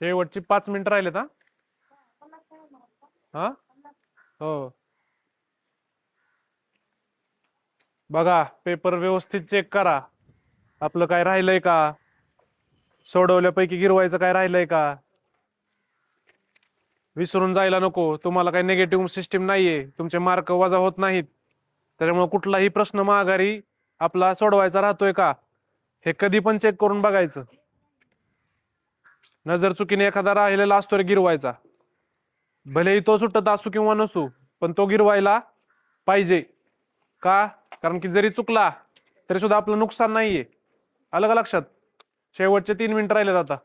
शेवटची 5 मिनिटं राहिलेत हा. हा हो बघा पेपर व्यवस्थित चेक करा. आपलं काय राहिलंय का, सोडवल्यापैकी गिरवायचं काय राहिलंय का, विसरून जायला नको. तुम्हाला काही निगेटिव्ह सिस्टीम नाहीये, तुमचे मार्क वजा होत नाहीत. त्याच्यामुळे कुठलाही प्रश्न माघारी आपला सोडवायचा राहतोय का हे कधी पण चेक करून बघायचं. नजर चुकीने एखादा राहिलेला असतो रे गिरवायचा, भलेही तो सुटत असू किंवा नसू, पण तो गिरवायला पाहिजे. का? कारण की जरी चुकला तरी सुद्धा आपलं नुकसान नाहीये. आलं का लक्षात? शेवटचे 3 मिनिटं राहिलेत आता.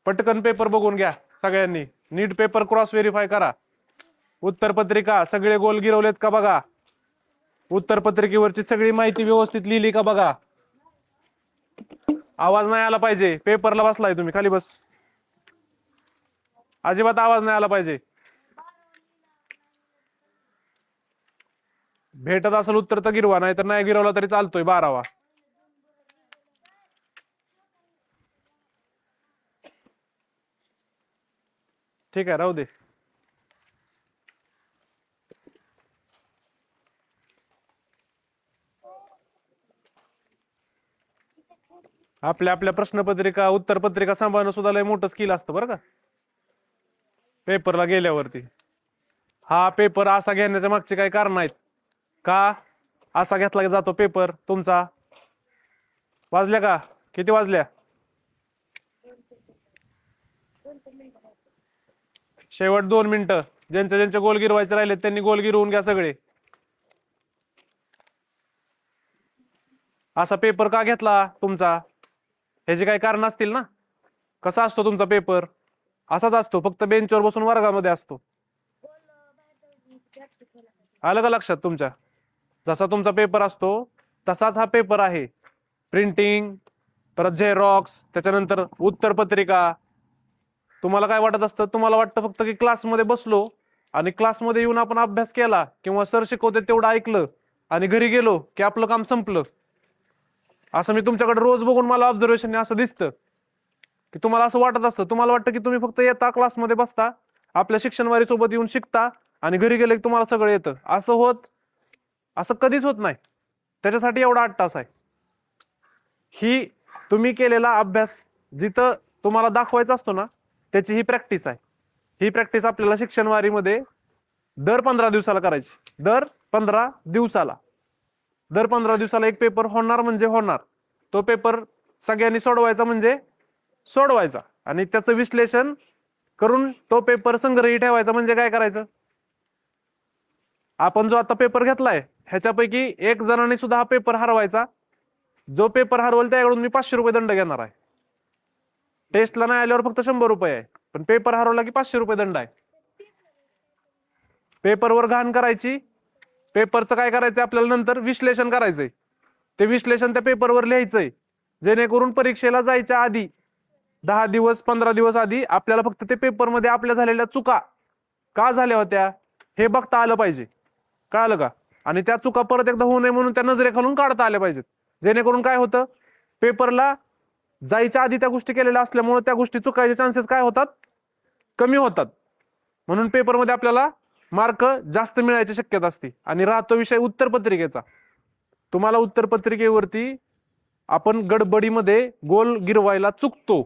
पटकन पेपर बघून घ्या सगळ्यांनी. नीट पेपर क्रॉस व्हेरीफाय करा. उत्तरपत्रिका सगळे गोल गिरवलेत का बघा. उत्तरपत्रिकेवरची सगळी माहिती व्यवस्थित लिहिली का बघा. आवाज नाही आला पाहिजे. पेपरला बसलाय तुम्ही, खाली बस. अजिबात आवाज नाही आला पाहिजे. भेटत असेल उत्तर तर गिरवा, नाही तर नाही गिरवला तरी चालतोय 12वा. ठीक आहे, राहू दे. आपल्या आपल्या प्रश्नपत्रिका उत्तरपत्रिका सांभाळणं सुद्धा लय मोठं स्किल असतं बरं का. पेपरला गेल्यावरती हा पेपर असा घेण्याच्या मागचे काही कारण आहेत का. असा घेतला जातो पेपर तुमचा. वाजल्या का? किती वाजल्या? शेवट 2 मिनिटं. ज्यांचे ज्यांचे गोल गिरवायचे राहिले त्यांनी गोल गिरवून घ्या सगळे. असा पेपर का घेतला तुमचा ह्याचे काही कारण असतील ना. कसा असतो तुमचा पेपर? असाच असतो, फक्त बेंचवर बसून वर्गामध्ये असतो. आलं का लक्षात तुमच्या? जसा तुमचा पेपर असतो तसाच हा पेपर आहे. प्रिंटिंग, परत झेरॉक्स, त्याच्यानंतर उत्तरपत्रिका. तुम्हाला काय वाटत असतं? तुम्हाला वाटतं फक्त की क्लासमध्ये बसलो आणि क्लासमध्ये येऊन आपण अभ्यास केला किंवा सर शिकवते तेवढं ऐकलं आणि घरी गेलो की आपलं काम संपलं. असं मी तुमच्याकडे रोज बघून मला ऑब्झर्वेशन असं दिसतं की तुम्हाला असं वाटत असतं. तुम्हाला वाटतं की तुम्ही फक्त येता, क्लासमध्ये बसता, आपल्या शिक्षणवारी सोबत येऊन शिकता आणि घरी गेले की तुम्हाला सगळं येतं. असं कधीच होत नाही. त्याच्यासाठी एवढा 8 तास आहे. ही तुम्ही केलेला अभ्यास जिथं तुम्हाला दाखवायचा असतो ना त्याची ही प्रॅक्टिस आहे. ही प्रॅक्टिस आपल्याला शिक्षणवारीमध्ये दर 15 दिवसाला करायची. दर 15 दिवसाला एक पेपर होणार म्हणजे होणार. तो पेपर सगळ्यांनी सोडवायचा म्हणजे सोडवायचा आणि त्याचं विश्लेषण करून तो पेपर संग्रही ठेवायचा. म्हणजे काय करायचं? आपण जो आता पेपर घेतलाय ह्याच्यापैकी एक जणांनी सुद्धा हा पेपर हरवायचा. जो पेपर हरवल त्याकडून मी 500 रुपये दंड घेणार आहे. टेस्टला नाही आल्यावर फक्त 100 रुपये आहे, पण पेपर हरवला की 500 रुपये दंड आहे. पेपरवर घाण करायची. पेपरचं काय करायचं आपल्याला? नंतर विश्लेषण करायचंय. ते विश्लेषण त्या पेपरवर लिहायचंय, जेणेकरून परीक्षेला जायच्या आधी 10 दिवस 15 दिवस आधी आपल्याला फक्त ते पेपरमध्ये आपल्या झालेल्या चुका का झाल्या होत्या हे बघता आलं पाहिजे. कळालं का? आणि त्या चुका परत एकदा होऊ नये म्हणून त्या नजरेखालून काढता आल्या पाहिजेत. जेणेकरून काय होतं, पेपरला जायच्या आधी त्या गोष्टी केलेल्या असल्यामुळे त्या गोष्टी चुकायचे चान्सेस काय होतात? कमी होतात. म्हणून पेपरमध्ये आपल्याला मार्क जास्त मिळायची शक्यता असते. आणि राहतो विषय उत्तरपत्रिकेचा. तुम्हाला उत्तरपत्रिकेवरती आपण गडबडीमध्ये गोल गिरवायला चुकतो.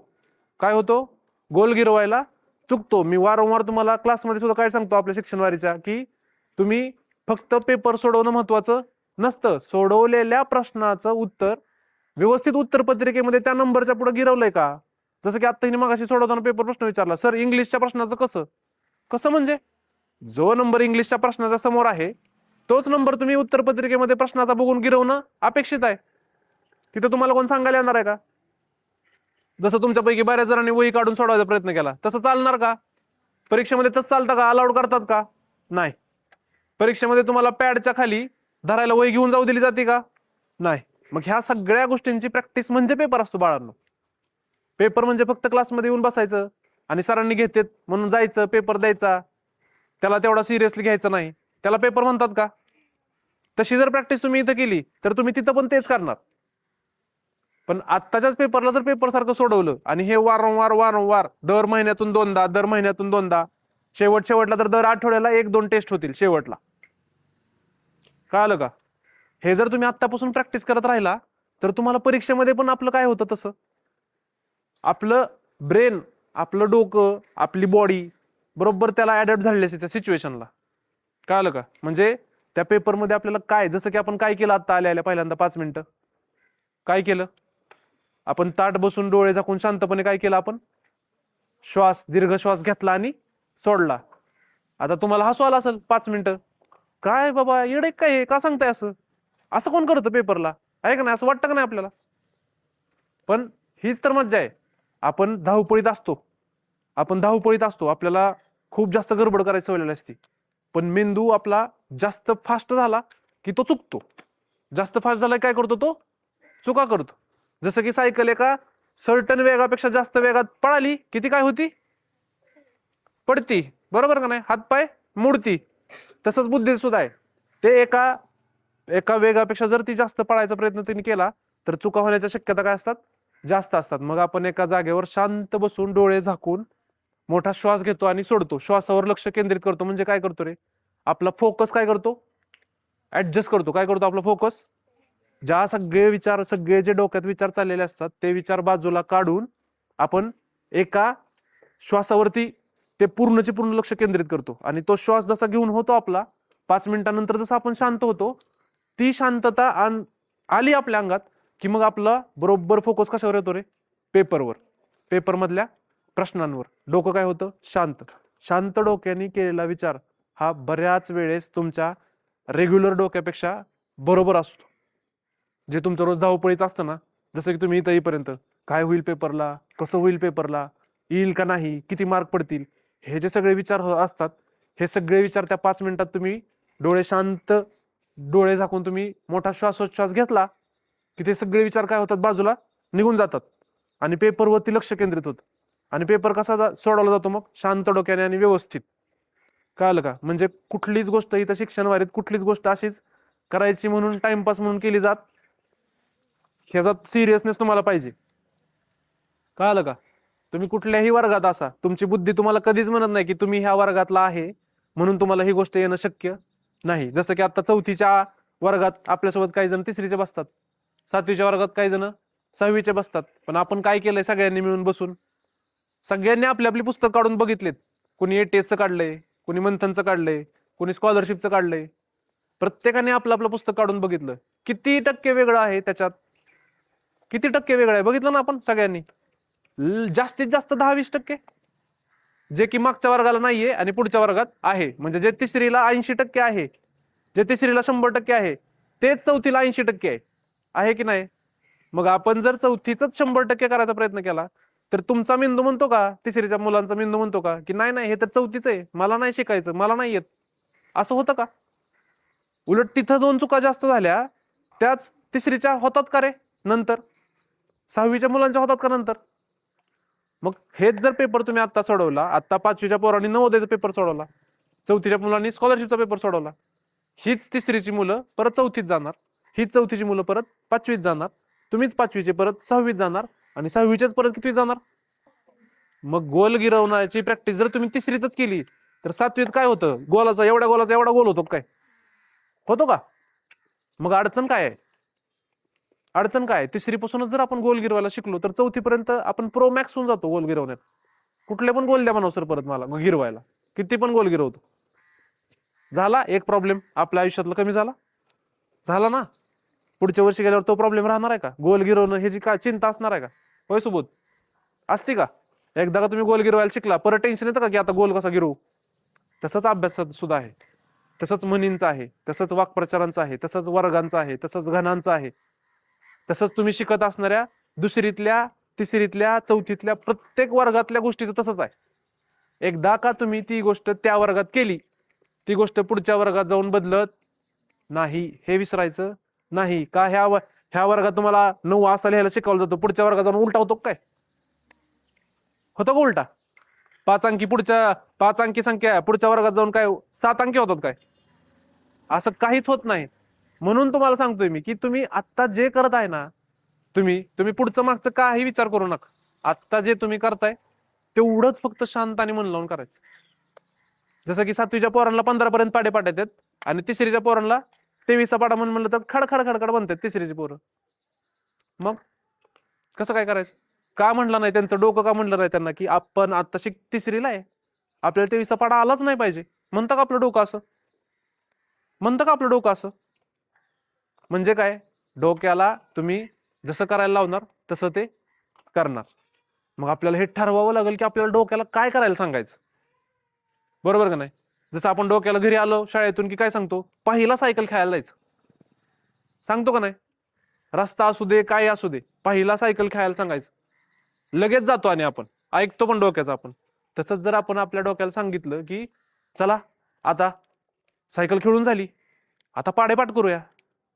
काय होतो? गोल गिरवायला चुकतो. मी वारंवार तुम्हाला क्लासमध्ये सुद्धा काय सांगतो आपल्या शिक्षणवारीच्या, की तुम्ही फक्त पेपर सोडवणं महत्वाचं नसतं. सोडवलेल्या प्रश्नाचं उत्तर व्यवस्थित उत्तरपत्रिकेमध्ये त्या नंबरच्या पुढे गिरवलंय का? जसं की आता हिने मगाशी सोडवताना पेपर प्रश्न विचारला, सर इंग्लिशच्या प्रश्नाचं कसं कसं म्हणजे जो नंबर इंग्लिशच्या प्रश्नाच्या समोर आहे तोच नंबर तुम्ही उत्तरपत्रिकेमध्ये प्रश्नाचा बघून गिरवणं अपेक्षित आहे. तिथं तुम्हाला कोण सांगायला येणार आहे का? जसं तुमच्यापैकी बऱ्याच जणांनी वही काढून सोडवायचा प्रयत्न केला, तसं चालणार का? परीक्षेमध्ये तसं चालतं का? अलाउड करतात का? नाही. परीक्षेमध्ये तुम्हाला पॅडच्या खाली धरायला वही घेऊन जाऊ दिली जाते का? नाही. मग ह्या सगळ्या गोष्टींची प्रॅक्टिस म्हणजे पेपर असतो बाळांनो. पेपर म्हणजे फक्त क्लासमध्ये येऊन बसायचं आणि सरांनी घेतात म्हणून जायचं पेपर द्यायचा, त्याला तेवढा सिरियसली घ्यायचं नाही, त्याला पेपर म्हणतात का? तशी जर प्रॅक्टिस तुम्ही इथं केली तर तुम्ही तिथं पण तेच करणार. पण आत्ताच्याच पेपरला जर पेपर सारखं सोडवलं आणि हे वारंवार वारंवार दर महिन्यातून दोनदा, दर महिन्यातून दोनदा, शेवटला तर दर आठवड्याला 1-2 टेस्ट होतील शेवटला. कळालं का? हे जर तुम्ही आत्तापासून प्रॅक्टिस करत राहिला तर तुम्हाला परीक्षेमध्ये पण आपलं काय होतं तसं, आपलं ब्रेन, आपलं डोकं, आपली बॉडी बरोबर त्याला अडॅप्ट झालेली असते त्या सिच्युएशनला. कळालं का? म्हणजे त्या पेपरमध्ये आपल्याला काय, जसं की आपण काय केलं आता आल्या पहिल्यांदा 5 मिनिटं काय केलं आपण, ताट बसून डोळे झाकून शांतपणे काय केलं आपण, श्वास, दीर्घ श्वास घेतला आणि सोडला. आता तुम्हाला हसू आलं असेल 5 मिनिटं, काय बाबा येडे काय का सांगताय असं, असं कोण करतं पेपरला, आहे का नाही, असं वाटतं का नाही आपल्याला? पण हीच तर मज्जा आहे. आपण धावपळीत असतो, आपल्याला खूप जास्त गडबड करायची सवय असते, पण मेंदू आपला जास्त फास्ट झाला की तो चुकतो, जास्त फास्ट झाला काय करतो, तो चुका करतो. जसं की सायकल एका सर्टन वेगापेक्षा जास्त वेगात पळाली की ती काय होती, पडती, बरोबर का नाही, हातपाय मोडती. तसंच बुद्धी सुद्धा आहे, ते एका वेगापेक्षा जर ती जास्त पळायचा प्रयत्न तिने केला तर चुका होण्याच्या शक्यता काय असतात, जास्त असतात. मग आपण एका जागेवर शांत बसून डोळे झाकून मोठा श्वास घेतो आणि सोडतो, श्वासावर लक्ष केंद्रित करतो. म्हणजे काय करतो रे, आपला फोकस काय करतो, ऍडजस्ट करतो. काय करतो, आपला फोकस, ज्या सगळे जे डोक्यात विचार चाललेले असतात ते विचार बाजूला काढून आपण एका श्वासावरती ते पूर्णचे पूर्ण लक्ष केंद्रित करतो. आणि तो श्वास जसा घेऊन होतो आपला 5 मिनिटांनंतर जसं आपण शांत होतो, ती शांतता आली आपल्या अंगात की मग आपला बरोबर फोकस कशावर येतो रे, पेपरवर, पेपर मधल्या प्रश्नांवर. डोकं काय होतं, शांत डोक्याने केलेला विचार हा बऱ्याच वेळेस तुमच्या रेग्युलर डोक्यापेक्षा बरोबर असतो. जे तुमचं रोज धावपळीचं असतं ना, जसं की तुम्ही इथं येईपर्यंत काय होईल पेपरला, कसं होईल पेपरला, येईल का नाही, किती मार्क पडतील, हे जे सगळे विचार असतात, हे सगळे विचार त्या 5 मिनिटात तुम्ही डोळे झाकून तुम्ही मोठा श्वासोच्छ्वास घेतला की ते सगळे विचार काय होतात, बाजूला निघून जातात आणि पेपरवरती लक्ष केंद्रित होतं. आणि पेपर कसा सोडवला जातो मग, शांत डोक्याने आणि व्यवस्थित. कळालं का? म्हणजे कुठलीच गोष्ट इथं शिक्षणवारीत कुठलीच गोष्ट अशीच करायची म्हणून टाइमपास म्हणून केली जात, ह्याचा सिरियसनेस तुम्हाला पाहिजे. कळालं का? तुम्ही कुठल्याही वर्गात असा, तुमची बुद्धी तुम्हाला कधीच म्हणत नाही की तुम्ही ह्या वर्गातला आहे म्हणून तुम्हाला ही गोष्ट येणं शक्य नाही. जसं की आता 4थीच्या वर्गात आपल्यासोबत काही जण 3रीचे बसतात, 7वीच्या वर्गात काही जण 6वीचे बसतात. पण आपण काय केलंय, सगळ्यांनी मिळून बसून सगळ्यांनी आपली आपली पुस्तक काढून बघितलेत. कोणी ATS चं काढलंय, कोणी मंथनचं काढलंय, कोणी स्कॉलरशिपचं काढलंय. प्रत्येकाने आपलं आपलं पुस्तक काढून बघितलं, किती टक्के वेगळं आहे त्याच्यात, किती टक्के वेगळं आहे बघितलं ना आपण सगळ्यांनी. जास्तीत जास्त 10-20%, जे की मागच्या वर्गाला नाहीये आणि पुढच्या वर्गात आहे. म्हणजे जे 3रीला 80% आहे, जे 3रीला 100% आहे, तेच 4थीला 80% आहे की नाही? मग आपण जर 4थीच 100% करायचा प्रयत्न केला तर तुमचा मेंदू म्हणतो का, 3रीच्या मुलांचा मेंदू म्हणतो का की नाही नाही हे तर 4थीच आहे, मला नाही शिकायचं, मला नाही येत, असं होतं का? उलट तिथं 2 चुका जास्त झाल्या त्याच 3रीच्या होतात का रे नंतर, 6वीच्या मुलांच्या होतात का नंतर? मग हेच जर पेपर तुम्ही आता सोडवला, आता 5वीच्या पोरांनी नवोदयचा पेपर सोडवला, 4थीच्या मुलांनी स्कॉलरशिपचा पेपर सोडवला, हीच 3रीची मुलं परत 4थीत जाणार, हीच 4थीची मुलं परत 5वीत जाणार, तुम्हीच 5वीचे परत 6वीत जाणार आणि 6वीचेच परत कितवीत जाणार. मग गोल गिरवण्याची प्रॅक्टिस जर तुम्ही 3रीतच केली तर 7वीत काय होतं, गोलाचा एवढा गोल होतो काय, होतो का? मग अडचण काय आहे, अडचण काय? 3री पासूनच जर आपण गोल गिरवायला शिकलो तर 4थी पर्यंत आपण प्रो मॅक्स होऊन जातो गोल गिरवण्यात. कुठले पण गोल द्या म्हणा सर परत मला गिरवायला, किती पण गोल गिरवतो. झाला एक प्रॉब्लेम आपल्या आयुष्यातला कमी झाला ना. पुढच्या वर्षी गेल्यावर तो प्रॉब्लेम राहणार आहे का, गोल गिरवणं ह्याची काय चिंता असणार आहे का? होय सुबोध, असते का? एकदा का तुम्ही गोल गिरवायला शिकला परत टेन्शन येतं का की आता गोल कसा गिरवू? तसंच अभ्यासात सुद्धा आहे, तसंच म्हणींचं आहे, तसंच वाक्प्रचारांचं आहे, तसंच वर्गांचं आहे, तसंच घणांचं आहे, तसंच तुम्ही शिकत असणाऱ्या 2रीतल्या 3रीतल्या 4थीतल्या प्रत्येक वर्गातल्या गोष्टीचं तसंच आहे. एकदा का तुम्ही ती गोष्ट त्या वर्गात केली, ती गोष्ट पुढच्या वर्गात जाऊन बदलत नाही, हे विसरायचं नाही. का ह्या वर्गात तुम्हाला 9 असं लिहायला शिकवलं जातं, पुढच्या वर्गात जाऊन उलटा होतो काय, होतो का उलटा? 5 अंकी संख्या पुढच्या वर्गात जाऊन काय 7 अंकी होतात काय? असं काहीच होत नाही. म्हणून तुम्हाला सांगतोय मी की तुम्ही आता जे करत आहे ना, तुम्ही पुढचं मागचं काही विचार करू नका. आत्ता जे तुम्ही करताय तेवढंच फक्त शांत आणि मन लावून करायचं. जसं की 7वीच्या पोरांना 15 पर्यंत पाडे पाठायतात आणि तिसरीच्या पोरांना 23चा पाडा म्हणलं तर खडखड खडखड बनतात तिसरीची पोरं. मग कसं काय करायचं? का म्हणलं नाही त्यांचं डोकं, का म्हणलं नाही त्यांना की आपण आता तिसरीला आहे, आपल्याला 23चा पाडा आलाच नाही पाहिजे? म्हणतं का आपलं डोकं असं? म्हणतं का आपलं डोकं असं? म्हणजे काय, डोक्याला तुम्ही जसं करायला लावणार तसं ते करणार. मग आपल्याला हे ठरवावं लागेल की आपल्याला डोक्याला काय करायला सांगायचं. बरोबर का नाही? जसं आपण डोक्याला घरी आलो शाळेतून की काय सांगतो, पहिला सायकल खेळायला जायचं, सांगतो का नाही? रस्ता असू दे काय असू दे, पहिला सायकल खेळायला सांगायचं, लगेच जातो आणि आपण ऐकतो पण डोक्याचं आपण. तसंच जर आपण आपल्या डोक्याला सांगितलं की चला आता सायकल खेळून झाली, आता पाडेपाठ करूया,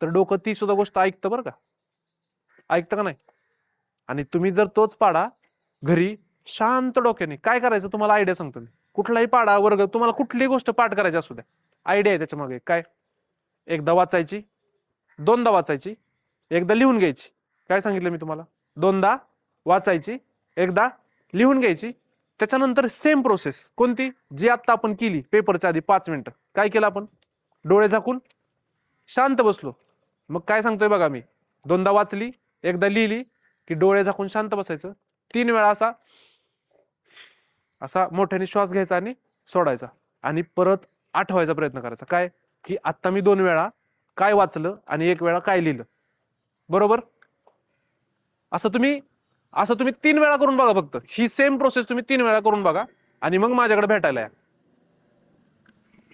तर डोकं ती सुद्धा गोष्ट ऐकतं बरं का, ऐकतं का नाही? आणि तुम्ही जर तोच पाडा घरी शांत डोक्याने काय करायचं, तुम्हाला आयडिया सांगतो मी. कुठलाही पाडा वर्ग तुम्हाला कुठलीही गोष्ट पाठ करायची असू द्या, आयडिया आहे त्याच्या मागे काय. एकदा वाचायची, दोनदा वाचायची, एकदा लिहून घ्यायची. काय सांगितलं मी तुम्हाला? दोनदा वाचायची, एकदा लिहून घ्यायची. त्याच्यानंतर सेम प्रोसेस कोणती, जी आता आपण केली पेपरच्या आधी 5 मिनिटं. काय केलं आपण? डोळे झाकून शांत बसलो. मग काय सांगतोय बघा मी, दोनदा वाचली, एकदा लिहिली की डोळे झाकून शांत बसायचं. 3 वेळा असा असा मोठ्याने श्वास घ्यायचा आणि सोडायचा, आणि परत आठवायचा प्रयत्न करायचा काय की आता मी 2 वेळा काय वाचलं आणि 1 वेळा काय लिहिलं. बरोबर? असं तुम्ही 3 वेळा करून बघा. फक्त ही सेम प्रोसेस तुम्ही 3 वेळा करून बघा आणि मग माझ्याकडे भेटायला या.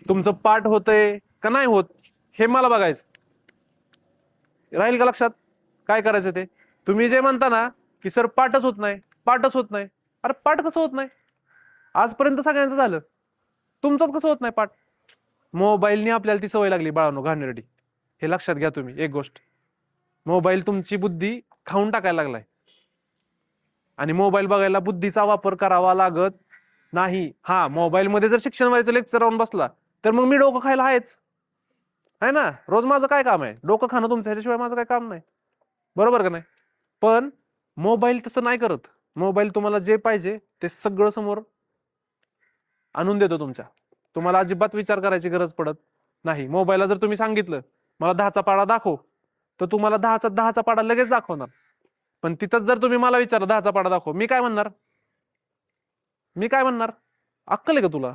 तुमचं पाठ होतंय का नाही होत हे मला बघायचं. राहील का लक्षात? काय करायचं ते? तुम्ही जे म्हणता ना की सर पाठच होत नाही, पाठच होत नाही, अरे पाठ कसं होत नाही? आजपर्यंत सगळ्यांचं झालं, तुमचंच कसं होत नाही पाठ? मोबाईलने आपल्याला ती सवय लागली बाळांनो, घाणेरडी. हे लक्षात घ्या तुम्ही एक गोष्ट, मोबाईल तुमची बुद्धी खाऊन टाकायला लागलाय आणि मोबाईल बघायला बुद्धीचा वापर करावा लागत नाही. हा, मोबाईल मध्ये जर शिक्षण व्हायचं लेक्चर राहून बसला तर मग मी डोकं खायला आहेच, आहे ना. रोज माझं काय काम आहे? डोकं खाणं तुमचं, ह्याच्याशिवाय माझं काय काम नाही. बरोबर का नाही? पण मोबाईल तसं नाही करत. मोबाईल तुम्हाला जे पाहिजे ते सगळं समोर आणून देतो तुमच्या. तुम्हाला अजिबात विचार करायची गरज पडत नाही. मोबाईलला जर तुम्ही सांगितलं मला 10चा पाढा दाखव, तर तुम्हाला 10चा पाढा लगेच दाखवणार. पण तिथंच जर तुम्ही मला विचारलं 10चा पाढा दाखव, मी काय म्हणणार? अक्कल आहे का तुला?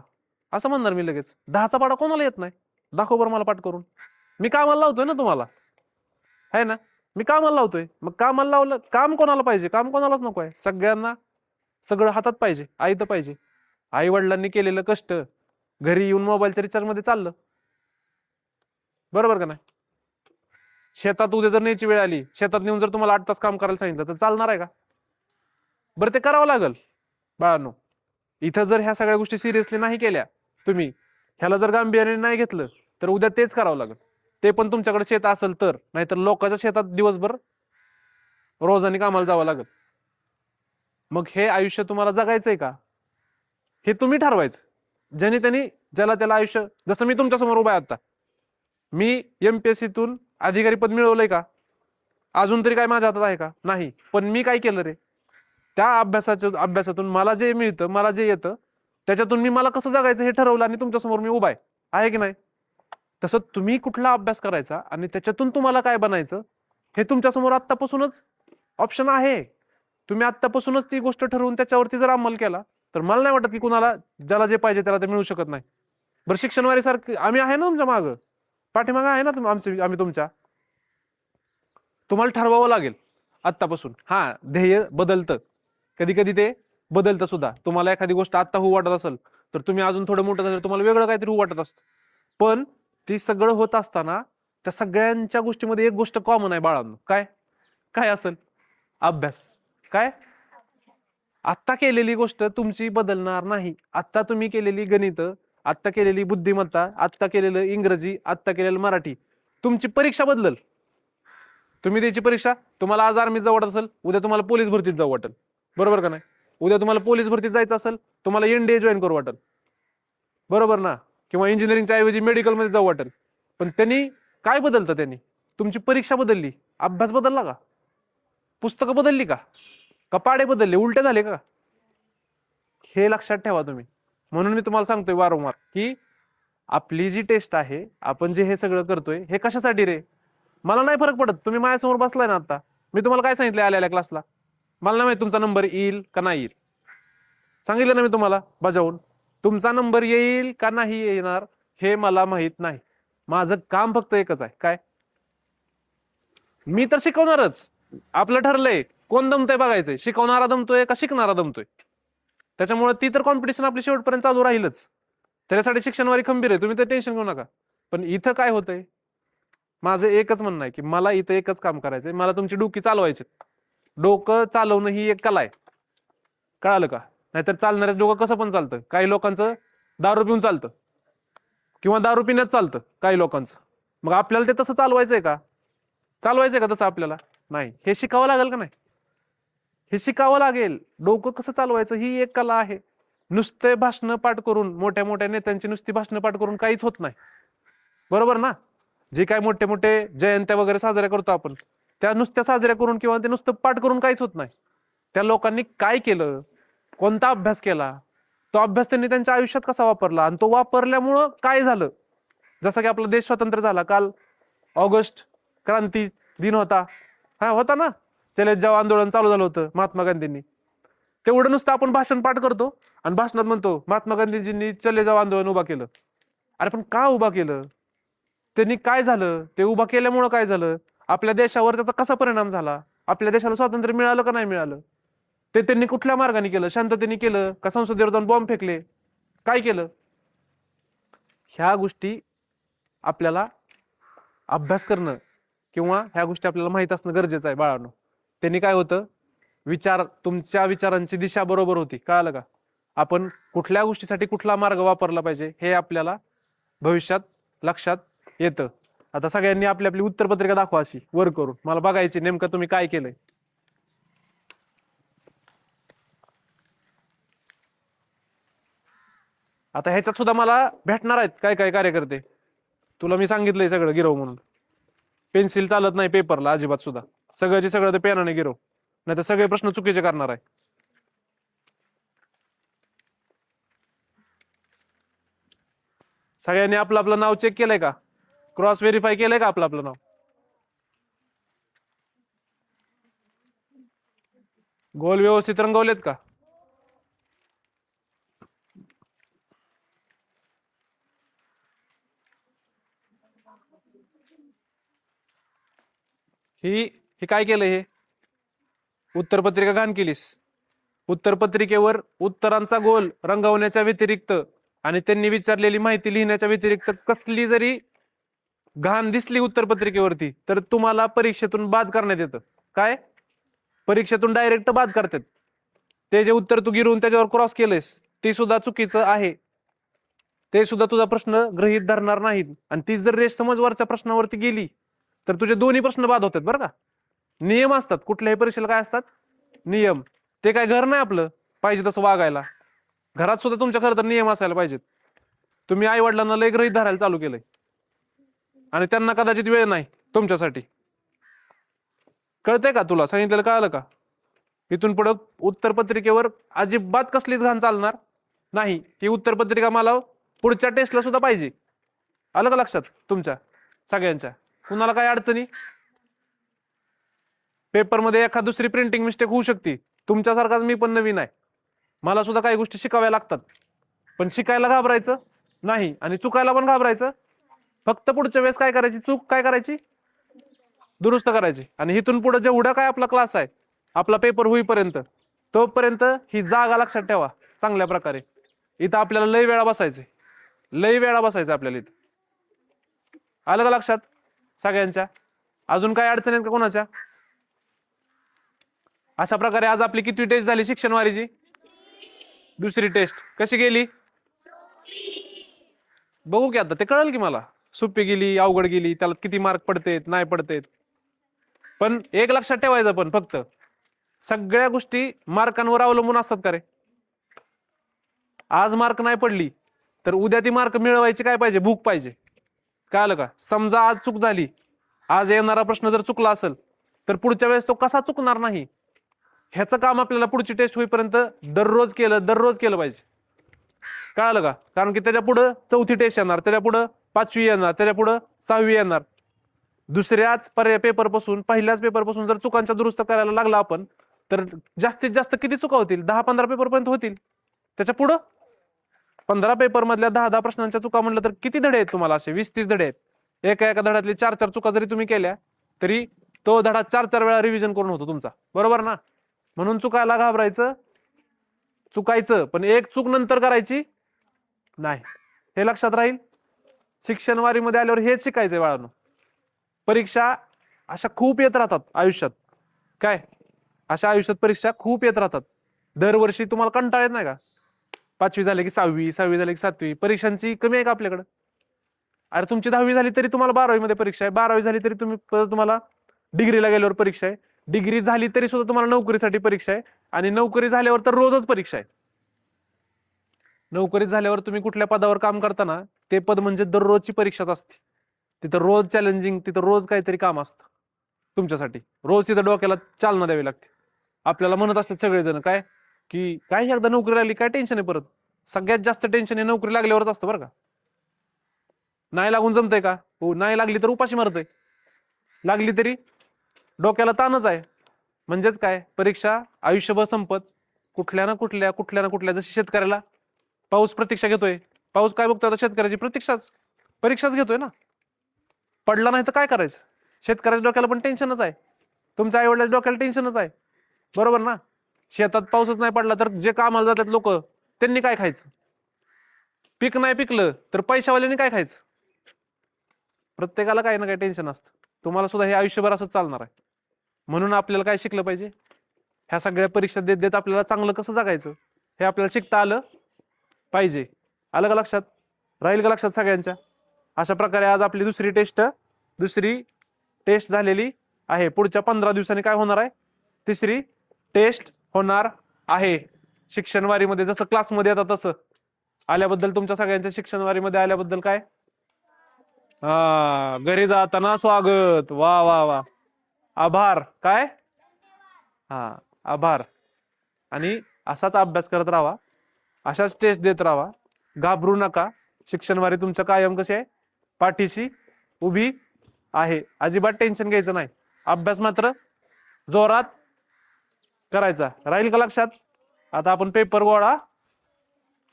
असं म्हणणार मी लगेच. 10चा पाढा कोणाला येत नाही? दाखव बरं मला पाठ करून. मी कामाला लावतोय ना तुम्हाला, आहे ना. मी कामाला लावतोय, मग कामाला लावलं, काम कोणाला पाहिजे? काम कोणालाच नको आहे. सगळ्यांना सगळं हातात पाहिजे, आयतं पाहिजे. आई वडिलांनी केलेलं कष्ट घरी येऊन मोबाईलच्या रिचार्ज मध्ये चाललं. बरोबर का नाही? शेतात उद्या जर न्यायची वेळ आली, शेतात नेऊन जर तुम्हाला 8 तास काम करायला सांगितलं तर चालणार आहे का? बरं, ते करावं लागल बाळांनो. इथं जर ह्या सगळ्या गोष्टी सिरियसली नाही केल्या, तुम्ही ह्याला जर गांभीर्याने नाही घेतलं, तर उद्या तेच करावं लागेल. ते पण तुमच्याकडे शेत असेल तर, नाहीतर लोकांच्या शेतात दिवसभर रोजाने कामाला जावं लागेल. मग हे आयुष्य तुम्हाला जगायचंय का? हे तुम्ही ठरवायचं. ज्याने त्यांनी ज्याला त्याला आयुष्य, जसं मी तुमच्या समोर उभा आहे आता, मी एमपीएससीतून अधिकारी पद मिळवलंय का? अजून तरी काय माझ्या हातात आहे का? नाही. पण मी काय केलं रे, त्या अभ्यासातून मला जे मिळतं, मला जे येतं, त्याच्यातून मी मला कसं जगायचं हे ठरवलं आणि तुमच्या समोर मी उभा आहे की नाही? तसं तुम्ही कुठला अभ्यास करायचा आणि त्याच्यातून तुम्हाला काय बनायचं हे तुमच्या समोर आत्तापासूनच ऑप्शन आहे. तुम्ही आत्तापासूनच ती गोष्ट ठरवून त्याच्यावरती जर अंमल केला, तर मला नाही वाटत की कुणाला ज्याला जे पाहिजे त्याला ते मिळू शकत नाही. बरं, शिक्षणवारी सारखं आम्ही आहे ना तुमच्या मागं, पाठीमागं आहे ना आम्ही तुमच्या. तुम्हाला ठरवावं लागेल आत्तापासून. हा, ध्येय बदलतं, कधी कधी ते बदलतं सुद्धा. तुम्हाला एखादी गोष्ट आत्ता होऊ वाटत असेल तर तुम्ही अजून थोडं मोठं झालं तुम्हाला वेगळं काहीतरी होऊ वाटत असतं. पण ती सगळं होत असताना त्या सगळ्यांच्या गोष्टीमध्ये एक गोष्ट कॉमन आहे बाळांनो. काय काय असेल? अभ्यास. काय? आत्ता केलेली गोष्ट तुमची बदलणार नाही. आत्ता तुम्ही केलेली गणित, आत्ता केलेली बुद्धिमत्ता, आत्ता केलेलं इंग्रजी, आत्ता केलेलं मराठी, तुमची परीक्षा बदलल. तुम्ही द्यायची परीक्षा, तुम्हाला आज आर्मीत जाऊ वाटत असेल, उद्या तुम्हाला पोलीस भरतीत जाऊ वाटेल. बरोबर का नाही? उद्या तुम्हाला पोलीस भरतीत जायचं असेल, तुम्हाला एनडीए जॉईन करू वाटेल. बरोबर ना? किंवा इंजिनिअरिंगच्या ऐवजी मेडिकलमध्ये जाऊ वाटेल. पण त्यांनी काय बदलतं? त्यांनी तुमची परीक्षा बदलली, अभ्यास बदलला का? पुस्तकं बदलली का पाडे बदलले, उलटे झाले का? हे लक्षात ठेवा तुम्ही. म्हणून मी तुम्हाला सांगतोय वारंवार की आपली जी टेस्ट आहे, आपण जे हे सगळं करतोय हे कशासाठी रे? मला नाही फरक पडत तुम्ही माझ्यासमोर बसलाय ना आता, मी तुम्हाला काय सांगितलं आलेल्या क्लासला? मला नाही माहित तुमचा नंबर येईल का नाही येईल. सांगितलं ना मी तुम्हाला बजावून, तुमचा नंबर येईल का नाही येणार हे मला माहित नाही. माझं काम फक्त एकच आहे, काय? मी तर शिकवणारच. आपलं ठरलंय कोण दमतोय बघायचंय, शिकवणारा दमतोय का शिकणारा दमतोय. त्याच्यामुळे ती तर कॉम्पिटिशन आपली शेवटपर्यंत चालू राहीलच. त्याच्यासाठी शिक्षणवारी खंबीर आहे, तुम्ही तर टेन्शन घेऊ नका. पण इथं काय होतंय, माझं एकच म्हणणं आहे की मला इथं एकच काम करायचंय, मला तुमची डोकी चालवायची. डोकं चालवणं ही एक कला आहे, कळालं का? नाहीतर चालणाऱ्या डोकं कसं पण चालतं. काही लोकांचं दारू पिऊन चालतं किंवा दारू पिण्यात चालतं काही लोकांचं. मग आपल्याला ते तसं चालवायचंय का? चालवायचंय का तसं आपल्याला? नाही. हे शिकावं लागेल का नाही? हे शिकावं लागेल. डोकं कसं चालवायचं ही एक कला आहे. नुसते भाषण पाठ करून, मोठ्या मोठ्या नेत्यांची नुसती भाषण पाठ करून काहीच होत नाही, बरोबर ना? जे काय मोठे मोठे जयंत्या वगैरे साजऱ्या करतो आपण, त्या नुसत्या साजऱ्या करून किंवा ते नुसतं पाठ करून काहीच होत नाही. त्या लोकांनी काय केलं, कोणता अभ्यास केला, तो अभ्यास त्यांनी त्यांच्या आयुष्यात कसा वापरला, आणि तो वापरल्यामुळं काय झालं. जसं की आपला देश स्वतंत्र झाला, काल ऑगस्ट क्रांती दिन होता, हा होता ना, चले जाव आंदोलन चालू झालं होतं महात्मा गांधींनी. तेवढं नुसतं आपण भाषण पाठ करतो आणि भाषणात म्हणतो महात्मा गांधीजींनी चले जाव आंदोलन उभा केलं. अरे पण का उभा केलं? त्यांनी काय झालं? ते उभा केल्यामुळं काय झालं? आपल्या देशावर त्याचा कसा परिणाम झाला? आपल्या देशाला स्वातंत्र्य मिळालं का नाही मिळालं? ते त्यांनी कुठल्या मार्गाने केलं? शांततेने केलं का संसदेवर जाऊन बॉम्ब फेकले? काय केलं? ह्या गोष्टी आपल्याला अभ्यास करणं किंवा ह्या गोष्टी आपल्याला माहित असणं गरजेचं आहे बाळांनो. त्यांनी काय होतं, विचार, तुमच्या विचारांची दिशा बरोबर होती, कळालं का? आपण कुठल्या गोष्टीसाठी कुठला मार्ग वापरला पाहिजे हे आपल्याला भविष्यात लक्षात येतं. आता सगळ्यांनी आपली आपली उत्तरपत्रिका दाखवा अशी वर करून, मला बघायची नेमकं तुम्ही काय केलंय. आता ह्याच्यात सुद्धा मला भेटणार आहेत काय काय कार्यकर्ते. तुला मी सांगितलंय सगळं गिरव म्हणून. पेन्सिल चालत नाही पेपरला अजिबात सुद्धा, सगळं सगळं ते पेनाने गिरव, नाही तर सगळे प्रश्न चुकीचे करणार आहे. सगळ्यांनी आपलं आपलं नाव चेक केलंय का? क्रॉस व्हेरीफाय केलंय का आपलं आपलं नाव? गोल व्यवस्थित रंगवलेत का? ही काय केलं? हे उत्तरपत्रिका घाण केलीस. उत्तरपत्रिकेवर उत्तरांचा गोल रंगवण्याच्या व्यतिरिक्त आणि त्यांनी विचारलेली माहिती लिहिण्याच्या व्यतिरिक्त कसली जरी घाण दिसली उत्तरपत्रिकेवरती तर तुम्हाला परीक्षेतून बाद करण्यात येतं. काय? परीक्षेतून डायरेक्ट बाद करतात. ते जे उत्तर तू गिरवून त्याच्यावर क्रॉस केलंयस ते सुद्धा चुकीचं आहे. ते सुद्धा तुझा प्रश्न गृहीत धरणार नाहीत. आणि ती जर रेष समज वरच्या प्रश्नावरती गेली तर तुझे दोन्ही प्रश्न बाद होतात बरं का. नियम असतात कुठल्याही परीक्षेला, काय असतात? नियम. ते काय घर नाही आपलं पाहिजे तसं वागायला. घरात सुद्धा तुमच्या खरं तर नियम असायला पाहिजेत. तुम्ही आई वडिलांना लय गृहीत धरायला चालू केलंय आणि त्यांना कदाचित वेळ नाही तुमच्यासाठी. कळतंय का तुला? सांगितलेलं कळालं का? इथून पुढे उत्तरपत्रिकेवर अजिबात कसलीच घाण चालणार नाही. ही उत्तरपत्रिका मला पुढच्या टेस्टला सुद्धा पाहिजे. आलं का लक्षात तुमच्या सगळ्यांच्या? कुणाला काय अडचणी? पेपरमध्ये एखाद दुसरी प्रिंटिंग मिस्टेक होऊ शकते. तुमच्यासारखाच मी पण नवीन आहे, मला सुद्धा काही गोष्टी शिकाव्या लागतात. पण शिकायला घाबरायचं नाही आणि चुकायला पण घाबरायचं. फक्त पुढच्या वेळेस काय करायची, चूक काय करायची, दुरुस्त करायची. आणि इथून पुढे जेवढा काय आपला क्लास आहे, आपला पेपर होईपर्यंत, तोपर्यंत ही जागा लक्षात ठेवा चांगल्या प्रकारे. इथं आपल्याला लय वेळा बसायचे, लय वेळा बसायचं आपल्याला इथं. आलं का लक्षात सगळ्यांच्या? अजून काय अडचण आहेत का कोणाच्या? अशा प्रकारे आज आपली किती टेस्ट झाली शिक्षणवारीची? दुसरी टेस्ट. कशी गेली बघू की आता, ते कळेल की मला. सोपी गेली, अवघड गेली, त्याला किती मार्क पडतेत नाही पडतेत. पण एक लक्षात ठेवायचं, पण फक्त सगळ्या गोष्टी मार्कांवर अवलंबून असतात का रे? आज मार्क नाही पडली तर उद्या ती मार्क मिळवायची काय पाहिजे? भूक पाहिजे. कळालं का? समजा आज चूक झाली, आज येणारा प्रश्न जर चुकला असेल तर पुढच्या वेळेस तो कसा चुकणार नाही ह्याचं काम आपल्याला पुढची टेस्ट होईपर्यंत दररोज केलं पाहिजे. कळालं का? कारण की त्याच्या पुढं चौथी टेस्ट येणार, त्याच्या पुढं पाचवी येणार, त्याच्या पुढं सहावी येणार. दुसऱ्याच पेपर पासून पहिल्याच पेपर पासून जर चुकांचा दुरुस्त करायला लागला आपण तर जास्तीत जास्त किती चुका होतील? 10-15 पेपर पर्यंत होतील. त्याच्या पुढं 15 पेपर मधल्या 10-10 प्रश्नांच्या चुका म्हणलं तर किती धडे आहेत तुम्हाला? असे 20-30 धडे आहेत. एका एका धड्यातली 4-4 चुका जरी तुम्ही केल्या तरी तो धडा 4-4 वेळा रिव्हिजन करून होतो तुमचा, बरोबर ना? म्हणून चुकायला घाबरायचं, चुकायचं पण एक चूक नंतर करायची नाही, हे लक्षात राहील. शिक्षण वारीमध्ये आल्यावर हेच शिकायचंय बाळांनो. परीक्षा अशा खूप येत राहतात आयुष्यात. काय अशा आयुष्यात परीक्षा खूप येत राहतात. दरवर्षी तुम्हाला कंटाळ येत नाही का? 5वी झाली की 6वी, 6वी झाली की 7वी, परीक्षांची कमी आहे का आपल्याकडे? अरे तुमची 10वी झाली तरी तुम्हाला 12वी मध्ये परीक्षा आहे, 12वी झाली तरी तुम्हाला डिग्रीला गेल्यावर परीक्षा आहे, डिग्री झाली तरी सुद्धा तुम्हाला नोकरीसाठी परीक्षा आहे, आणि नोकरी झाल्यावर तर रोजच परीक्षा आहे. नोकरी झाल्यावर तुम्ही कुठल्या पदावर काम करताना ते पद म्हणजे दररोजची परीक्षाच असते. तिथं रोज चॅलेंजिंग, तिथं रोज काहीतरी काम असतं तुमच्यासाठी, रोज तिथं डोक्याला चालना द्यावी लागते. आपल्याला म्हणत असतात सगळेजण काय की काय एकदा नोकरी लागली काय टेन्शन आहे परत. सगळ्यात जास्त टेन्शन हे नोकरी लागल्यावरच असतं बरं का. नाही लागून जमतंय का? हो, नाही लागली तर उपाशी मारतोय, लागली तरी डोक्याला ताणच आहे. म्हणजेच काय, परीक्षा आयुष्यभर संपत कुठल्या ना कुठल्या जशी शेतकऱ्याला पाऊस प्रतीक्षा घेतोय, पाऊस काय बघतोय आता? शेतकऱ्याची परीक्षाच घेतोय ना. पडला नाही तर काय करायचं? शेतकऱ्याच्या डोक्याला पण टेन्शनच आहे, तुमच्या आई वडिलांच्या डोक्याला टेन्शनच आहे, बरोबर ना? शेतात पाऊसच नाही पडला तर जे कामाला जातात लोक त्यांनी काय खायचं? पीक नाही पिकलं तर पैशावाल्यांनी काय खायचं? प्रत्येकाला काही ना काही टेन्शन असतं. तुम्हाला सुद्धा हे आयुष्यभर असंच चालणार आहे. म्हणून आपल्याला काय शिकलं पाहिजे? ह्या सगळ्या परीक्षा देत देत आपल्याला चांगलं कसं जगायचं हे आपल्याला शिकता आलं पाहिजे. आलं का लक्षात? राहील का लक्षात सगळ्यांच्या? अशा प्रकारे आज आपली दुसरी टेस्ट झालेली आहे. पुढच्या 15 दिवसांनी काय होणार आहे? तिसरी टेस्ट होणार आहे. शिक्षण वारीमध्ये जसं क्लासमध्ये येतात तसं आल्याबद्दल, तुमच्या सगळ्यांच्या शिक्षण वारीमध्ये आल्याबद्दल काय घरी जाताना स्वागत, वा वा वा, आभार. काय आभार. आणि असाच अभ्यास करत राहा, अशाच टेस्ट देत राहा, घाबरू नका. शिक्षणवारी तुमच्या कायम कसे आहे? पाठीशी उभी आहे. अजिबात टेन्शन घ्यायचं नाही. अभ्यास मात्र जोरात करायचा. राहील का लक्षात? आता आपण पेपर गोळा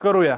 करूया.